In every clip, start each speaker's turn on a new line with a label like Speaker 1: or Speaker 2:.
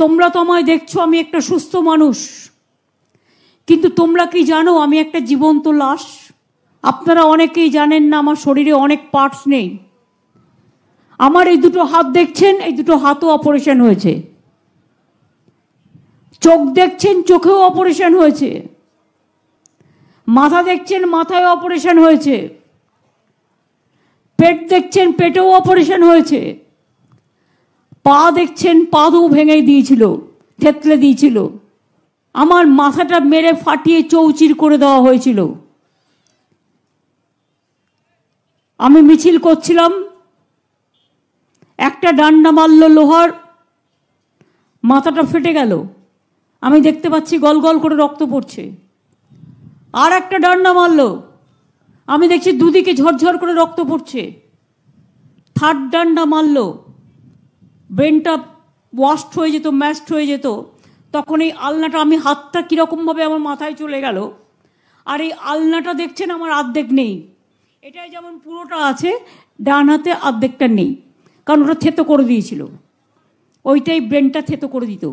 Speaker 1: তোমরা তো আমায় দেখছো আমি একটা সুস্থ মানুষ, কিন্তু তোমরা কি জানো আমি একটা জীবন্ত লাশ? আপনারা অনেকেই জানেন না আমার শরীরে অনেক পার্টস নেই। আমার এই দুটো হাত দেখছেন, এই দুটো হাতও অপারেশন হয়েছে। চোখ দেখছেন, চোখেও অপারেশন হয়েছে। মাথা দেখছেন, মাথায় অপারেশন হয়েছে। পেট দেখছেন, পেটেও অপারেশন হয়েছে। পা দেখছেন, পাও ভেঙে দিয়েছিল, থেতলে দিয়েছিল। আমার মাথাটা মেরে ফাটিয়ে চৌচির করে দেওয়া হয়েছিল। আমি মিছিল করছিলাম, একটা ডান্ডা মারল লোহার, মাথাটা ফেটে গেল। আমি দেখতে পাচ্ছি গল গল করে রক্ত পড়ছে। আর একটা ডান্ডা মারল, আমি দেখছি দুদিকে ঝরঝর করে রক্ত পড়ছে। থার্ড ডান্ডা মারল, ব্রেনটা ওয়াস্ট হয়ে যেত, ম্যাশড হয়ে যেত। তখন এই আলনাটা, আমি হাতটা কীরকমভাবে আমার মাথায় চলে গেল। আর এই আলনাটা দেখছেন আমার অর্ধেক নেই, এটাই যেমন পুরোটা আছে, ডান হাতে অর্ধেকটা নেই, কারণ ওটা থেতো করে দিয়েছিল। ওইটাই ব্রেনটা থেতো করে দিত।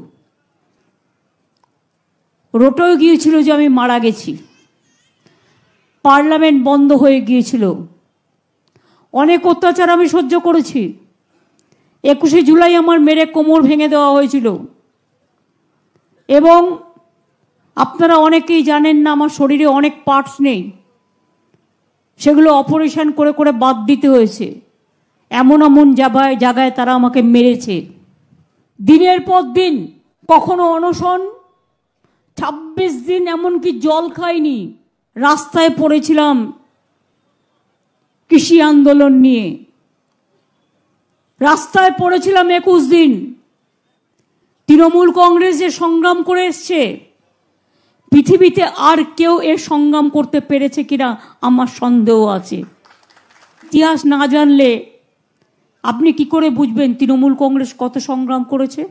Speaker 1: রোটেও গিয়েছিল যে আমি মারা গেছি। পার্লামেন্ট বন্ধ হয়ে গিয়েছিল। অনেক অত্যাচার আমি সহ্য করেছি। 21শে জুলাই আমার মেরে কোমর ভেঙে দেওয়া হয়েছিল। এবং আপনারা অনেকেই জানেন না আমার শরীরে অনেক পার্টস নেই, সেগুলো অপারেশন করে করে বাদ দিতে হয়েছে। এমন এমন জায়গায় তারা আমাকে মেরেছে। দিনের পর দিন, কখনো অনশন, 26 দিন এমনকি জল খাইনি, রাস্তায় পড়েছিলাম কৃষি আন্দোলন নিয়ে। রাস্তায় পড়েছিলাম 21 দিন। তৃণমূল কংগ্রেস যে সংগ্রাম করে এসছে, পৃথিবীতে আর কেউ এর সংগ্রাম করতে পেরেছে কিনা আমার সন্দেহ আছে। ইতিহাস না জানলে আপনি কি করে বুঝবেন তৃণমূল কংগ্রেস কত সংগ্রাম করেছে?